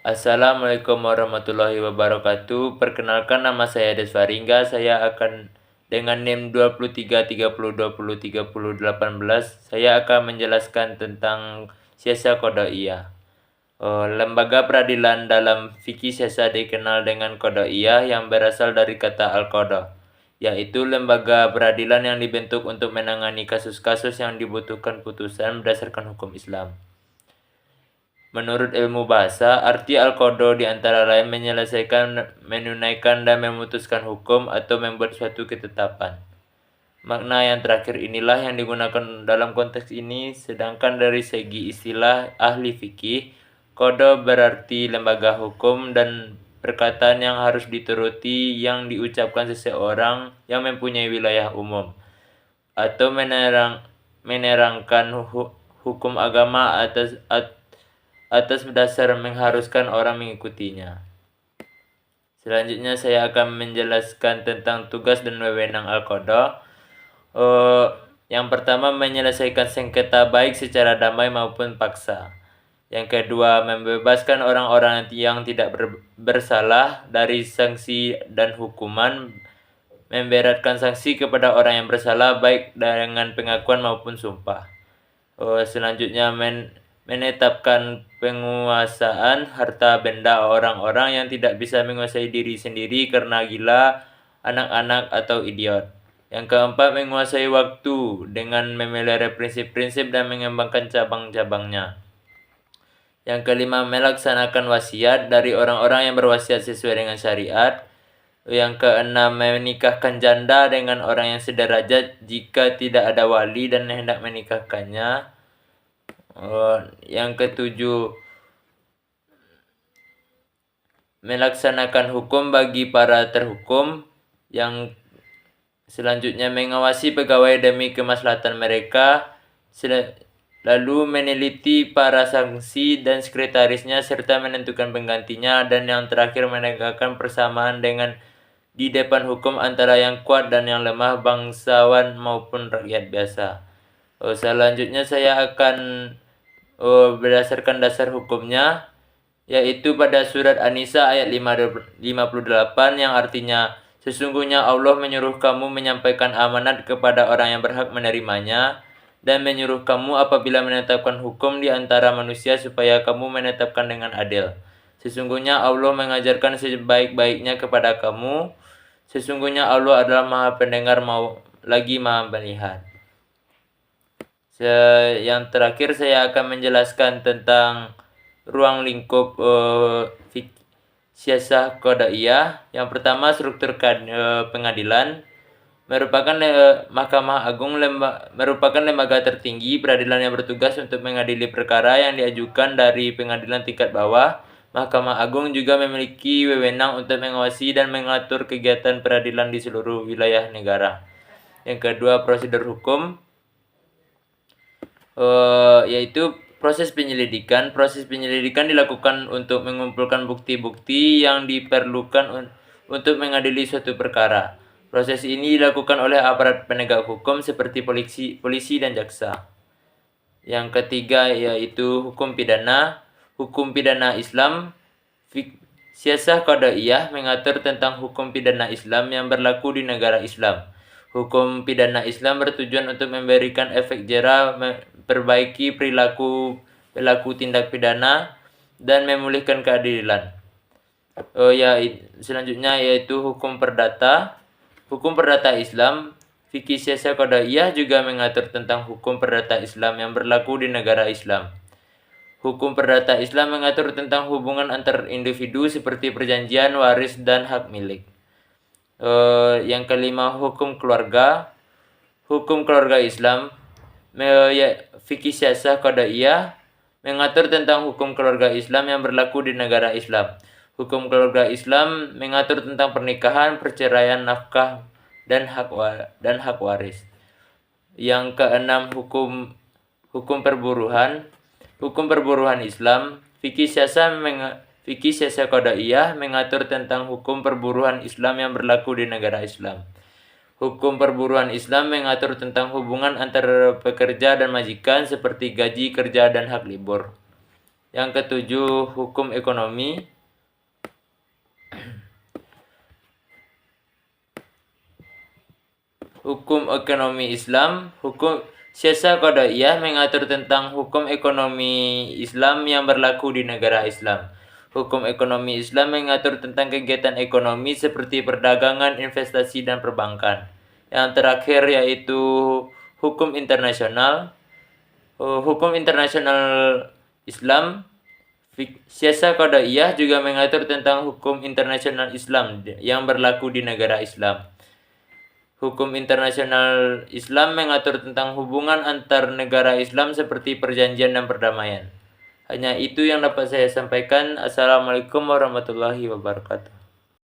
Assalamualaikum warahmatullahi wabarakatuh. Perkenalkan, nama saya Deswaringga. Saya akan dengan NIM 2330203018, saya akan menjelaskan tentang siasa qada'iyah. Lembaga peradilan dalam fikih siasa dikenal dengan qada'iyah yang berasal dari kata al-qada, yaitu lembaga peradilan yang dibentuk untuk menangani kasus-kasus yang dibutuhkan putusan berdasarkan hukum Islam. Menurut ilmu bahasa, arti al-qada di antara lain menyelesaikan, menunaikan, dan memutuskan hukum atau membuat suatu ketetapan. Makna yang terakhir inilah yang digunakan dalam konteks ini, sedangkan dari segi istilah ahli fikih, qada berarti lembaga hukum dan perkataan yang harus dituruti yang diucapkan seseorang yang mempunyai wilayah umum atau menerangkan hukum agama atas dasar mengharuskan orang mengikutinya. Selanjutnya saya akan menjelaskan tentang tugas dan wewenang al-qada. Yang pertama, menyelesaikan sengketa baik secara damai maupun paksa. Yang kedua, membebaskan orang-orang yang tidak bersalah dari sanksi dan hukuman, memberatkan sanksi kepada orang yang bersalah baik dengan pengakuan maupun sumpah. Selanjutnya, menetapkan penguasaan harta benda orang-orang yang tidak bisa menguasai diri sendiri karena gila, anak-anak, atau idiot. Yang keempat, menguasai waktu dengan memelihara prinsip-prinsip dan mengembangkan cabang-cabangnya. Yang kelima, melaksanakan wasiat dari orang-orang yang berwasiat sesuai dengan syariat. Yang keenam, menikahkan janda dengan orang yang sederajat jika tidak ada wali dan hendak menikahkannya. Yang ketujuh, melaksanakan hukum bagi para terhukum. Yang selanjutnya, mengawasi pegawai demi kemaslahatan mereka, lalu meneliti para saksi dan sekretarisnya serta menentukan penggantinya. Dan yang terakhir, menegakkan persamaan di depan hukum antara yang kuat dan yang lemah, bangsawan maupun rakyat biasa. Selanjutnya saya akan berdasarkan dasar hukumnya, yaitu pada surat An-Nisa ayat 58 yang artinya, sesungguhnya Allah menyuruh kamu menyampaikan amanat kepada orang yang berhak menerimanya dan menyuruh kamu apabila menetapkan hukum di antara manusia supaya kamu menetapkan dengan adil. Sesungguhnya Allah mengajarkan sebaik-baiknya kepada kamu. Sesungguhnya Allah adalah Maha Pendengar lagi Maha Melihat. Yang terakhir saya akan menjelaskan tentang ruang lingkup siasah qada'iyah. Yang pertama, struktur pengadilan. Mahkamah Agung merupakan lembaga tertinggi peradilan yang bertugas untuk mengadili perkara yang diajukan dari pengadilan tingkat bawah. Mahkamah Agung juga memiliki wewenang untuk mengawasi dan mengatur kegiatan peradilan di seluruh wilayah negara. Yang kedua, prosedur hukum, yaitu proses penyelidikan. Proses penyelidikan dilakukan untuk mengumpulkan bukti-bukti yang diperlukan untuk mengadili suatu perkara. Proses ini dilakukan oleh aparat penegak hukum seperti polisi dan jaksa. Yang ketiga yaitu hukum pidana. Hukum pidana Islam. Siasah qada'iyah mengatur tentang hukum pidana Islam yang berlaku di negara Islam. Hukum pidana Islam bertujuan untuk memberikan efek jera, memperbaiki perilaku pelaku tindak pidana, dan memulihkan keadilan. Selanjutnya yaitu hukum perdata. Hukum perdata Islam. Fikih siasah qada'iyah juga mengatur tentang hukum perdata Islam yang berlaku di negara Islam. Hukum perdata Islam mengatur tentang hubungan antar individu seperti perjanjian, waris, dan hak milik. Yang kelima, hukum keluarga. Hukum keluarga Islam. Fikih siasah qada'iyah mengatur tentang hukum keluarga Islam yang berlaku di negara Islam. Hukum keluarga Islam mengatur tentang pernikahan, perceraian, nafkah, dan hak waris. Yang keenam, hukum perburuhan. Hukum perburuhan Islam. Fikih siasah qada'iyah mengatur tentang hukum perburuhan Islam yang berlaku di negara Islam. Hukum perburuhan Islam mengatur tentang hubungan antara pekerja dan majikan seperti gaji, kerja, dan hak libur. Yang ketujuh, hukum ekonomi. Hukum ekonomi Islam. Hukum siasa qadaiyah mengatur tentang hukum ekonomi Islam yang berlaku di negara Islam. Hukum ekonomi Islam mengatur tentang kegiatan ekonomi seperti perdagangan, investasi, dan perbankan. Yang terakhir yaitu hukum internasional. Hukum internasional Islam. Siasa qadaiyah juga mengatur tentang hukum internasional Islam yang berlaku di negara Islam. Hukum internasional Islam mengatur tentang hubungan antar negara Islam seperti perjanjian dan perdamaian. Hanya itu yang dapat saya sampaikan. Assalamualaikum warahmatullahi wabarakatuh.